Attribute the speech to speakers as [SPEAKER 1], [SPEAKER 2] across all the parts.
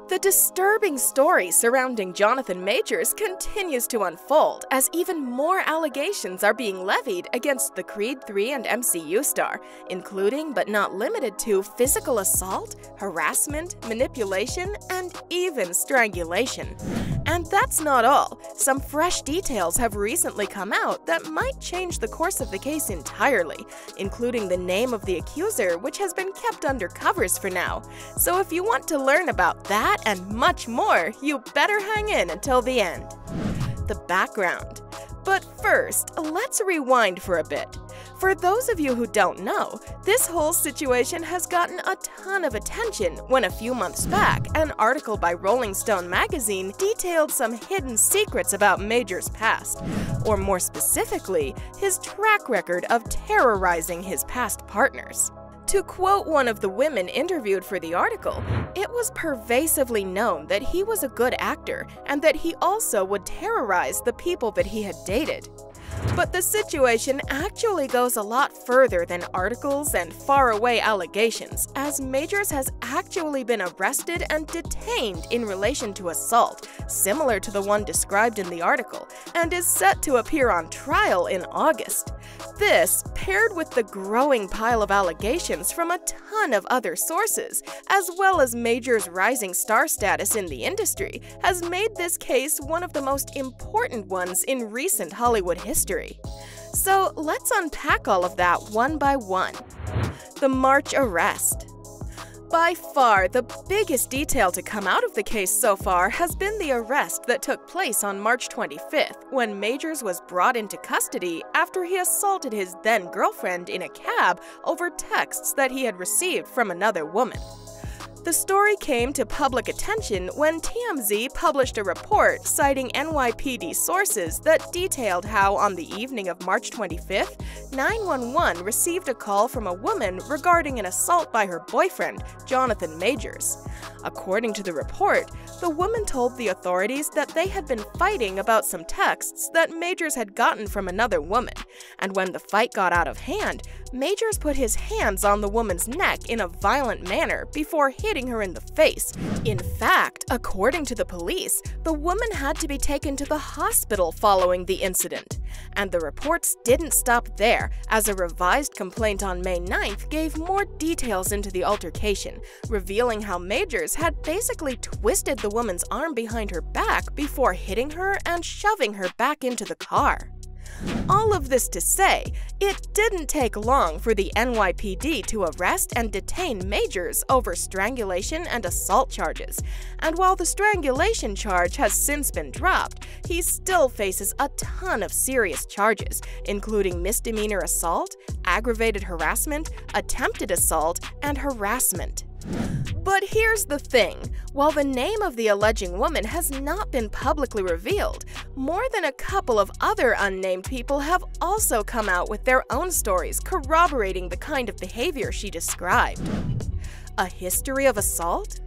[SPEAKER 1] The disturbing story surrounding Jonathan Majors continues to unfold as even more allegations are being levied against the Creed III and MCU star, including but not limited to physical assault, harassment, manipulation, and even strangulation. And that's not all. Some fresh details have recently come out that might change the course of the case entirely, including the name of the accuser, which has been kept under covers for now. So if you want to learn about that and much more, you better hang in until the end. The background. But first, let's rewind for a bit. For those of you who don't know, this whole situation has gotten a ton of attention when a few months back, an article by Rolling Stone magazine detailed some hidden secrets about Majors' past, or more specifically, his track record of terrorizing his past partners. To quote one of the women interviewed for the article, it was pervasively known that he was a good actor and that he also would terrorize the people that he had dated. But the situation actually goes a lot further than articles and faraway allegations, as Majors has actually been arrested and detained in relation to assault, similar to the one described in the article, and is set to appear on trial in August. This, paired with the growing pile of allegations from a ton of other sources, as well as Majors' rising star status in the industry, has made this case one of the most important ones in recent Hollywood history. So let's unpack all of that one by one. The March arrest. By far, the biggest detail to come out of the case so far has been the arrest that took place on March 25th, when Majors was brought into custody after he assaulted his then-girlfriend in a cab over texts that he had received from another woman. The story came to public attention when TMZ published a report citing NYPD sources that detailed how on the evening of March 25th, 911 received a call from a woman regarding an assault by her boyfriend, Jonathan Majors. According to the report, the woman told the authorities that they had been fighting about some texts that Majors had gotten from another woman, and when the fight got out of hand, Majors put his hands on the woman's neck in a violent manner before hitting her in the face. In fact, according to the police, the woman had to be taken to the hospital following the incident. And the reports didn't stop there, as a revised complaint on May 9th gave more details into the altercation, revealing how Majors had basically twisted the woman's arm behind her back before hitting her and shoving her back into the car. All of this to say, it didn't take long for the NYPD to arrest and detain Majors over strangulation and assault charges, and while the strangulation charge has since been dropped, he still faces a ton of serious charges, including misdemeanor assault, aggravated harassment, attempted assault, and harassment. But here's the thing, while the name of the alleging woman has not been publicly revealed, more than a couple of other unnamed people have also come out with their own stories corroborating the kind of behavior she described. A history of assault?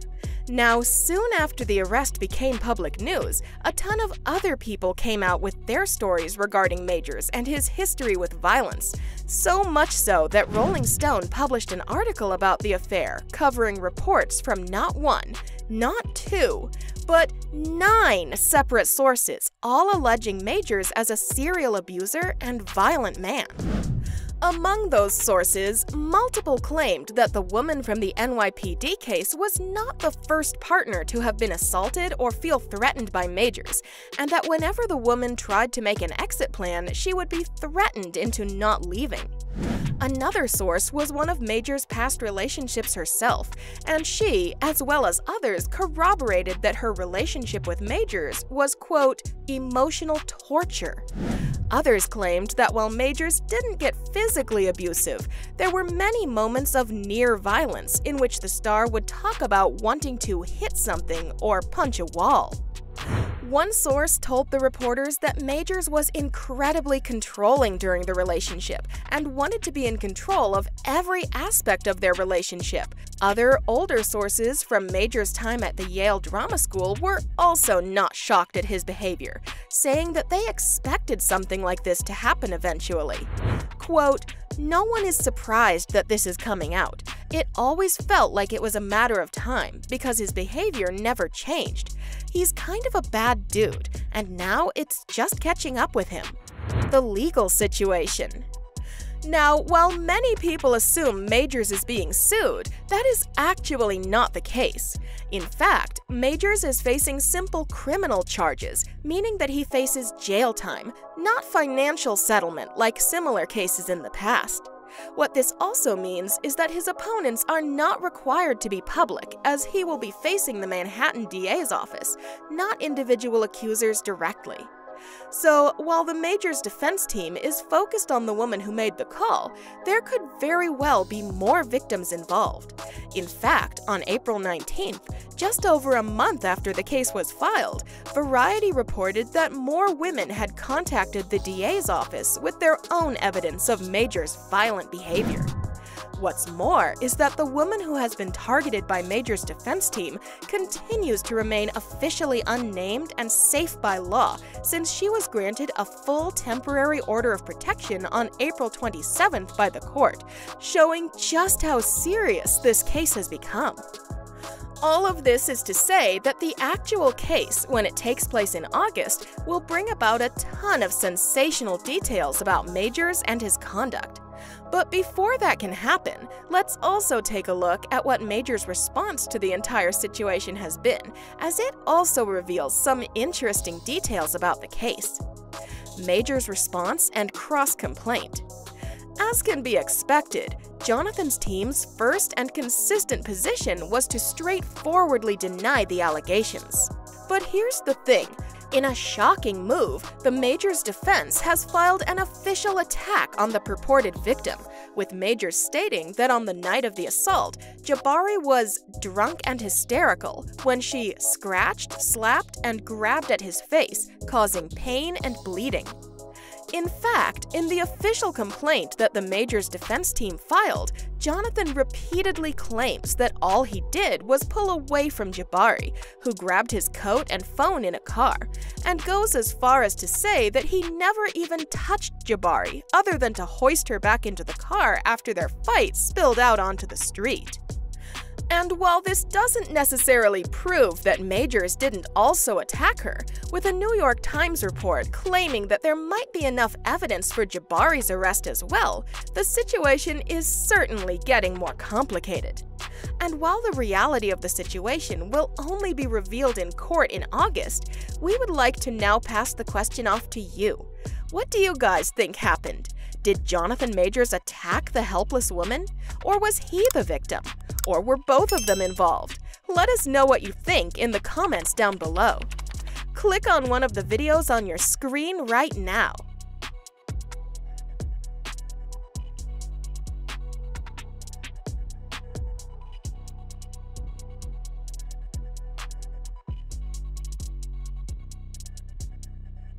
[SPEAKER 1] Now, soon after the arrest became public news, a ton of other people came out with their stories regarding Majors and his history with violence. So much so that Rolling Stone published an article about the affair, covering reports from not one, not two, but 9 separate sources, all alleging Majors as a serial abuser and violent man. Among those sources, multiple claimed that the woman from the NYPD case was not the first partner to have been assaulted or feel threatened by Majors, and that whenever the woman tried to make an exit plan, she would be threatened into not leaving. Another source was one of Majors' past relationships herself, and she, as well as others, corroborated that her relationship with Majors was, quote, emotional torture. Others claimed that while Majors didn't get physically abusive, there were many moments of near violence in which the star would talk about wanting to hit something or punch a wall. One source told the reporters that Majors was incredibly controlling during the relationship and wanted to be in control of every aspect of their relationship. Other older sources from Majors' time at the Yale Drama School were also not shocked at his behavior, saying that they expected something like this to happen eventually. Quote, "No one is surprised that this is coming out. It always felt like it was a matter of time because his behavior never changed. He's kind of a bad dude, and now it's just catching up with him." The legal situation. Now, while many people assume Majors is being sued, that is actually not the case. In fact, Majors is facing simple criminal charges, meaning that he faces jail time, not financial settlement like similar cases in the past. What this also means is that his opponents are not required to be public, as he will be facing the Manhattan DA's office, not individual accusers directly. So, while the Majors defense team is focused on the woman who made the call, there could very well be more victims involved. In fact, on April 19th, just over a month after the case was filed, Variety reported that more women had contacted the DA's office with their own evidence of Majors' violent behavior. What's more is that the woman who has been targeted by Majors' defense team continues to remain officially unnamed and safe by law since she was granted a full temporary order of protection on April 27th by the court, showing just how serious this case has become. All of this is to say that the actual case, when it takes place in August, will bring about a ton of sensational details about Majors and his conduct. But before that can happen, let's also take a look at what Majors' response to the entire situation has been, as it also reveals some interesting details about the case. Majors' response and cross-complaint. As can be expected, Jonathan's team's first and consistent position was to straightforwardly deny the allegations. But here's the thing. In a shocking move, the Majors' defense has filed an official attack on the purported victim, with Majors stating that on the night of the assault, Jabari was drunk and hysterical when she scratched, slapped, and grabbed at his face, causing pain and bleeding. In fact, in the official complaint that the Majors' defense team filed, Jonathan repeatedly claims that all he did was pull away from Jabari, who grabbed his coat and phone in a car, and goes as far as to say that he never even touched Jabari other than to hoist her back into the car after their fight spilled out onto the street. And while this doesn't necessarily prove that Majors didn't also attack her, with a New York Times report claiming that there might be enough evidence for Jabari's arrest as well, the situation is certainly getting more complicated. And while the reality of the situation will only be revealed in court in August, we would like to now pass the question off to you. What do you guys think happened? Did Jonathan Majors attack the helpless woman? Or was he the victim? Or were both of them involved? Let us know what you think in the comments down below. Click on one of the videos on your screen right now.